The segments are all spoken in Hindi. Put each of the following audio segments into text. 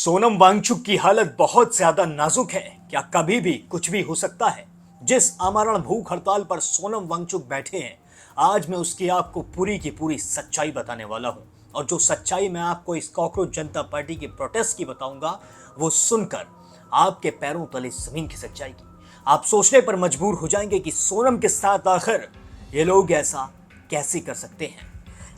सोनम वांगचुक की हालत बहुत ज्यादा नाजुक है। क्या कभी भी कुछ भी हो सकता है। जिस आमरण भूख हड़ताल पर सोनम वांगचुक बैठे हैं, आज मैं उसकी आपको पूरी की पूरी सच्चाई बताने वाला हूं। और जो सच्चाई मैं आपको इस कॉकरोच जनता पार्टी के प्रोटेस्ट की बताऊंगा, वो सुनकर आपके पैरों तले जमीन खिसक जाएगी। आप सोचने पर मजबूर हो जाएंगे कि सोनम के साथ आखिर ये लोग ऐसा कैसे कर सकते हैं।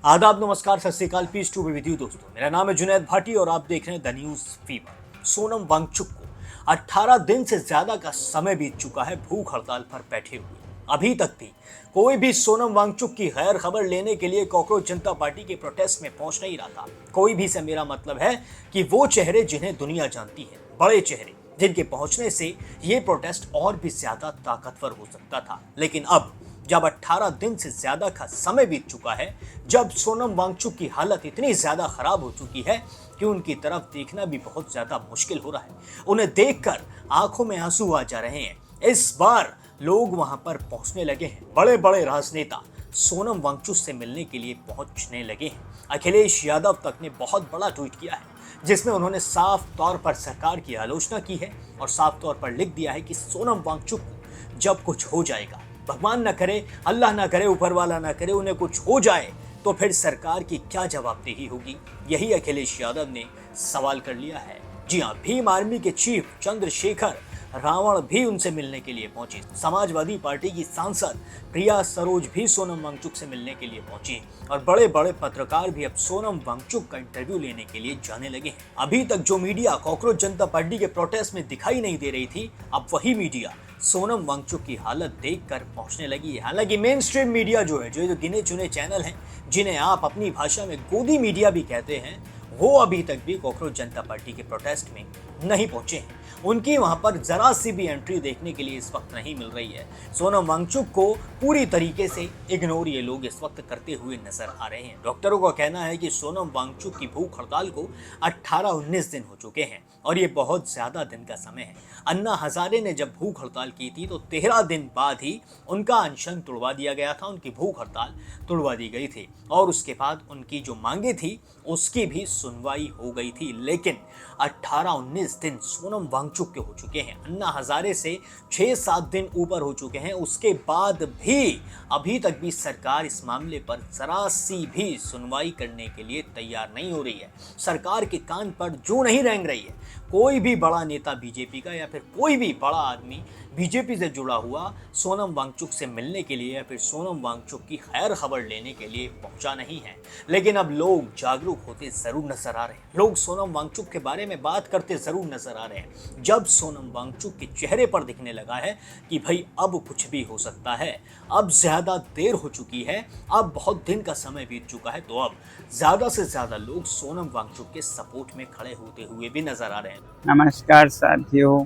आदाब, नमस्कार, सत श्री अकाल, peace to be with you दोस्तों। मेरा नाम है जुनैद भाटी और आप देख रहे हैं the news fever. Sonam Wangchuk को 18 दिन से ज्यादा का समय बीत चुका है भूख हड़ताल पर बैठे हुए। अभी तक भी कोई भी सोनम वांगचुक की खैर खबर लेने के लिए कॉकरोच जनता पार्टी के प्रोटेस्ट में पहुंच नहीं रहा था। कोई भी से मेरा मतलब है कि वो चेहरे जिन्हें दुनिया जानती है, बड़े चेहरे जिनके पहुंचने से ये प्रोटेस्ट और भी ज्यादा ताकतवर हो सकता था। लेकिन अब जब 18 दिन से ज्यादा का समय बीत चुका है, जब सोनम वांगचुक की हालत इतनी ज्यादा खराब हो चुकी है कि उनकी तरफ देखना भी बहुत ज्यादा मुश्किल हो रहा है। उन्हें देखकर आंखों में आंसू आ जा रहे हैं। इस बार लोग वहां पर पहुंचने लगे हैं। बड़े बड़े राजनेता सोनम वांगचुक से मिलने के लिए पहुंचने लगे हैं। अखिलेश यादव तक ने बहुत बड़ा ट्वीट किया है, जिसमें उन्होंने साफ तौर पर सरकार की आलोचना की है और साफ तौर पर लिख दिया है कि सोनम वांगचुक को जब कुछ हो जाएगा, भगवान ना करे, अल्लाह ना करे, ऊपर वाला ना करे, उन्हें कुछ हो जाए तो फिर सरकार की क्या जवाबदेही होगी। यही अखिलेश यादव ने सवाल कर लिया है। जी हां, भीम आर्मी के चीफ चंद्रशेखर रावण भी उनसे मिलने के लिए पहुंची। समाजवादी पार्टी की सांसद प्रिया सरोज भी सोनम वांगचुक से मिलने के लिए पहुंची और बड़े बड़े पत्रकार भी अब सोनम वांगचुक का इंटरव्यू लेने के लिए जाने लगे हैं। अभी तक जो मीडिया कॉकरोच जनता पार्टी के प्रोटेस्ट में दिखाई नहीं दे रही थी, अब वही मीडिया सोनम वांगचुक की हालत देखकर पहुंचने लगी है। हालांकि मेन स्ट्रीम मीडिया जो गिने चुने चैनल हैं, जिन्हें आप अपनी भाषा में गोदी मीडिया भी कहते हैं, वो अभी तक भी कॉकरोच जनता पार्टी के प्रोटेस्ट में नहीं पहुंचे हैं। उनकी वहां पर जरा सी भी एंट्री देखने के लिए इस वक्त नहीं मिल रही है। सोनम वांगचुक को पूरी तरीके से इग्नोर ये लोग इस वक्त करते हुए नजर आ रहे हैं। डॉक्टरों का कहना है कि सोनम वांगचुक की भूख हड़ताल को 18-19 दिन हो चुके हैं और ये बहुत ज्यादा दिन का समय है। अन्ना हजारे ने जब भूख हड़ताल की थी तो 13 दिन बाद ही उनका अनशन तुड़वा दिया गया था, उनकी भूख हड़ताल तुड़वा दी गई थी और उसके बाद उनकी जो मांगे थी उसकी भी सुनवाई हो गई थी। लेकिन 18-19 दिन सोनम वांगचुक के हो चुके हैं। अन्ना हजारे से 6-7 दिन ऊपर हो चुके हैं। उसके बाद भी अभी तक भी सरकार इस मामले पर जरा सी भी सुनवाई करने के लिए तैयार नहीं हो रही है। सरकार के कान पर जूं नहीं रेंग रही है। कोई भी बड़ा नेता बीजेपी का या फिर कोई भी बड़ा आदमी बीजेपी से जुड़ा हुआ सोनम वांगचुक से मिलने के लिए या फिर सोनम वांगचुक की खैर खबर लेने के लिए पहुंचा नहीं है। लेकिन अब लोग जागरूक होते जरूर नजर आ रहे हैं। लोग सोनम वांगचुक के बारे में बात करते जरूर नजर आ रहे हैं। जब सोनम वांगचुक के चेहरे पर दिखने लगा है कि भाई अब कुछ भी हो सकता है, अब ज्यादा देर हो चुकी है, अब बहुत दिन का समय बीत चुका है, तो अब ज्यादा से ज्यादा लोग सोनम वांगचुक के सपोर्ट में खड़े होते हुए भी नजर आ रहे हैं। नमस्कार साथियों,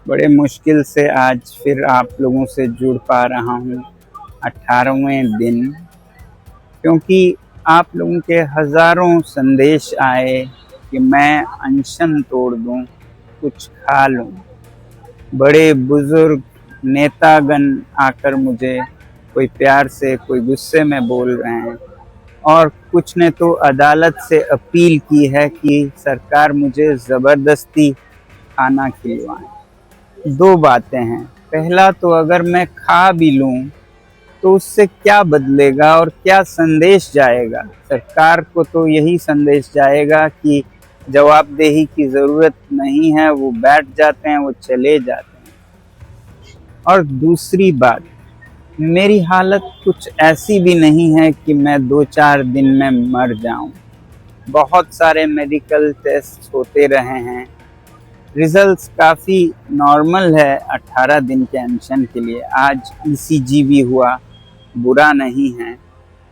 बड़े मुश्किल से आज फिर आप लोगों से जुड़ पा रहा हूँ 18वें दिन, क्योंकि आप लोगों के हज़ारों संदेश आए कि मैं अनशन तोड़ दूँ, कुछ खा लूँ। बड़े बुजुर्ग नेतागण आकर मुझे कोई प्यार से कोई गुस्से में बोल रहे हैं और कुछ ने तो अदालत से अपील की है कि सरकार मुझे ज़बरदस्ती खाना खिलवाएं। दो बातें हैं। पहला तो अगर मैं खा भी लूं तो उससे क्या बदलेगा और क्या संदेश जाएगा? सरकार को तो यही संदेश जाएगा कि जवाबदेही की ज़रूरत नहीं है, वो बैठ जाते हैं, वो चले जाते हैं। और दूसरी बात, मेरी हालत कुछ ऐसी भी नहीं है कि मैं 2-4 दिन में मर जाऊं। बहुत सारे मेडिकल टेस्ट होते रहे हैं, रिजल्ट्स काफ़ी नॉर्मल है 18 दिन के अनशन के लिए। आज ईसीजी भी हुआ, बुरा नहीं है,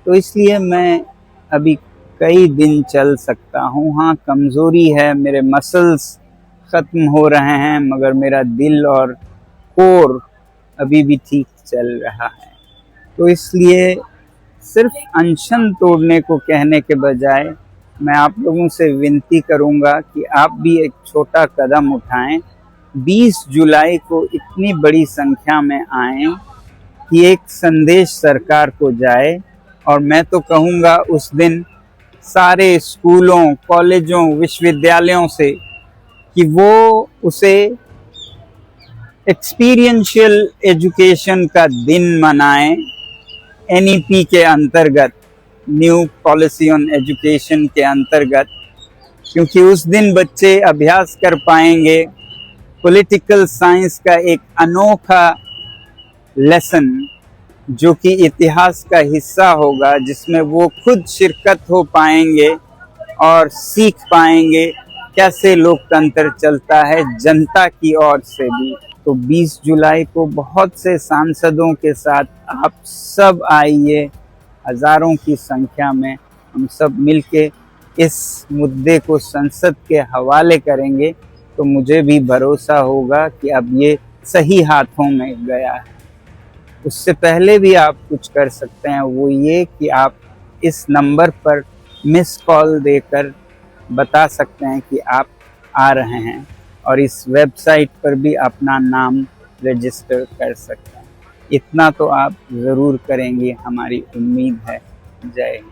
तो इसलिए मैं अभी कई दिन चल सकता हूँ। हाँ, कमज़ोरी है, मेरे मसल्स ख़त्म हो रहे हैं, मगर मेरा दिल और कोर अभी भी ठीक चल रहा है। तो इसलिए सिर्फ अनशन तोड़ने को कहने के बजाय मैं आप लोगों से विनती करूंगा कि आप भी एक छोटा कदम उठाएं। 20 जुलाई को इतनी बड़ी संख्या में आएं कि एक संदेश सरकार को जाए, और मैं तो कहूँगा उस दिन सारे स्कूलों, कॉलेजों, विश्वविद्यालयों से कि वो उसे एक्सपीरियंशियल एजुकेशन का दिन मनाएं एनईपी के अंतर्गत, न्यू पॉलिसी ऑन एजुकेशन के अंतर्गत, क्योंकि उस दिन बच्चे अभ्यास कर पाएंगे पॉलिटिकल साइंस का एक अनोखा लेसन जो कि इतिहास का हिस्सा होगा, जिसमें वो खुद शिरकत हो पाएंगे और सीख पाएंगे कैसे लोकतंत्र चलता है जनता की ओर से भी। तो 20 जुलाई को बहुत से सांसदों के साथ आप सब आइए, हजारों की संख्या में हम सब मिलके इस मुद्दे को संसद के हवाले करेंगे, तो मुझे भी भरोसा होगा कि अब ये सही हाथों में गया है। उससे पहले भी आप कुछ कर सकते हैं, वो ये कि आप इस नंबर पर मिस कॉल देकर बता सकते हैं कि आप आ रहे हैं, और इस वेबसाइट पर भी अपना नाम रजिस्टर कर सकते हैं। इतना तो आप ज़रूर करेंगे, हमारी उम्मीद है। जय हिंद।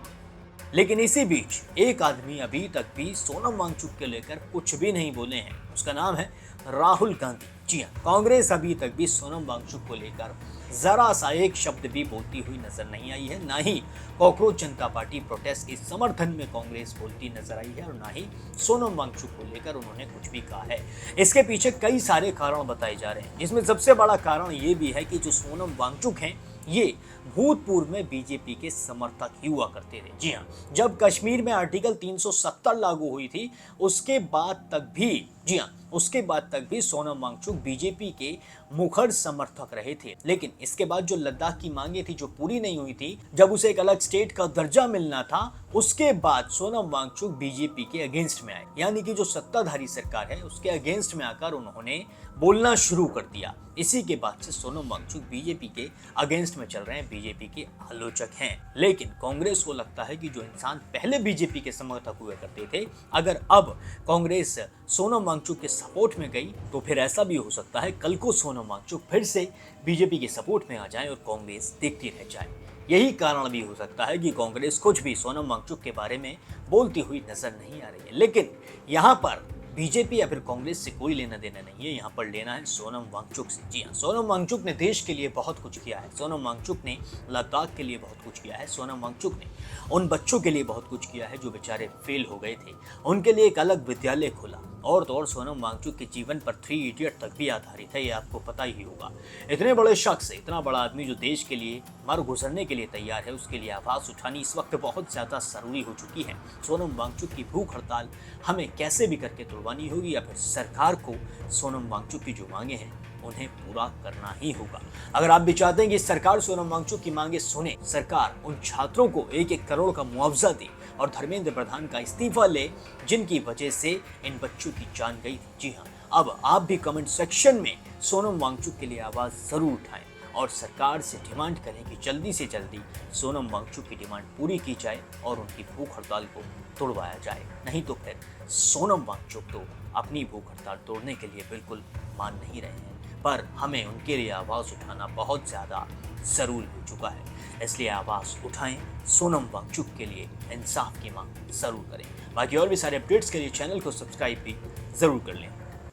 लेकिन इसी बीच एक आदमी अभी तक भी सोनम वांगचुक के लेकर कुछ भी नहीं बोले हैं। उसका नाम है राहुल गांधी। जी हाँ, कांग्रेस अभी तक भी सोनम वांगचुक को लेकर जरा सा एक शब्द भी बोलती हुई नजर नहीं आई है। ना ही कॉकरोच जनता पार्टी प्रोटेस्ट के समर्थन में कांग्रेस बोलती नजर आई है, और ना ही सोनम वांगचुक को लेकर उन्होंने कुछ भी कहा है। इसके पीछे कई सारे कारण बताए जा रहे हैं, जिसमें सबसे बड़ा कारण ये भी है कि जो सोनम वांगचुक हैं ये भूतपूर्व में बीजेपी के समर्थक ही हुआ करते थे। जी हाँ, जब कश्मीर में आर्टिकल 370 लागू हुई थी उसके बाद तक भी सोनम वांगचुक बीजेपी के मुखर समर्थक रहे थे। लेकिन इसके बाद जो लद्दाख की मांगे थी जो पूरी नहीं हुई थी, जब उसे एक अलग स्टेट का दर्जा मिलना था, उसके बाद सोनम वांगचुक बीजेपी के अगेंस्ट में आए, यानी कि जो सत्ताधारी सरकार है उसके अगेंस्ट में आकर उन्होंने बोलना शुरू कर दिया। इसी के बाद से सोनम वांगचुक बीजेपी के अगेंस्ट में चल रहे हैं, बीजेपी के आलोचक हैं। लेकिन कांग्रेस को लगता है कि जो इंसान पहले बीजेपी के समर्थक हुए करते थे, अगर अब कांग्रेस सोनम वांगचुक के सपोर्ट में गई तो फिर ऐसा भी हो सकता है कल को सोनम वांगचुक फिर से बीजेपी के सपोर्ट में आ जाए और कांग्रेस देखती रह जाए। यही कारण भी हो सकता है कि कांग्रेस कुछ भी सोनम वांगचुक के बारे में बोलती हुई नजर नहीं आ रही है। लेकिन यहाँ पर बीजेपी या फिर कांग्रेस से कोई लेना देना नहीं है, यहाँ पर लेना है सोनम वांगचुक से। जी हाँ, सोनम वांगचुक ने देश के लिए बहुत कुछ किया है, सोनम वांगचुक ने लद्दाख के लिए बहुत कुछ किया है, सोनम वांगचुक ने उन बच्चों के लिए बहुत कुछ किया है जो बेचारे फेल हो गए थे, उनके लिए एक अलग विद्यालय खोला। और तो और सोनम वांगचुक के जीवन पर 3 इडियट तक भी आधारित है, ये आपको पता ही होगा। इतने बड़े शख्स, इतना बड़ा आदमी जो देश के लिए मर गुजरने के लिए तैयार है, उसके लिए आवाज़ उठानी इस वक्त बहुत ज़्यादा ज़रूरी हो चुकी है। सोनम वांगचुक की भूख हड़ताल हमें कैसे भी करके तोड़वानी होगी, या फिर सरकार को सोनम वांगचुक की जो मांगे हैं उन्हें पूरा करना ही होगा। अगर आप भी चाहते हैं कि सरकार सोनम वांगचुक की मांगे सुने, सरकार उन छात्रों को 1-1 करोड़ का मुआवजा दे और धर्मेंद्र प्रधान का इस्तीफा ले जिनकी वजह से इन बच्चों की जान गई थी। जी हाँ, अब आप भी कमेंट सेक्शन में सोनम वांगचुक के लिए आवाज़ ज़रूर उठाएं और सरकार से डिमांड करें कि जल्दी से जल्दी सोनम वांगचुक की डिमांड पूरी की जाए और उनकी भूख हड़ताल को तोड़वाया जाए। नहीं तो फिर सोनम वांगचुक तो अपनी भूख हड़ताल तोड़ने के लिए बिल्कुल मान नहीं रहे हैं, पर हमें उनके लिए आवाज़ उठाना बहुत ज़्यादा ज़रूरी हो चुका है। इसलिए आवाज़ उठाएं, सोनम वांगचुक के लिए इंसाफ की मांग ज़रूर करें। बाकी और भी सारे अपडेट्स के लिए चैनल को सब्सक्राइब भी ज़रूर कर लें।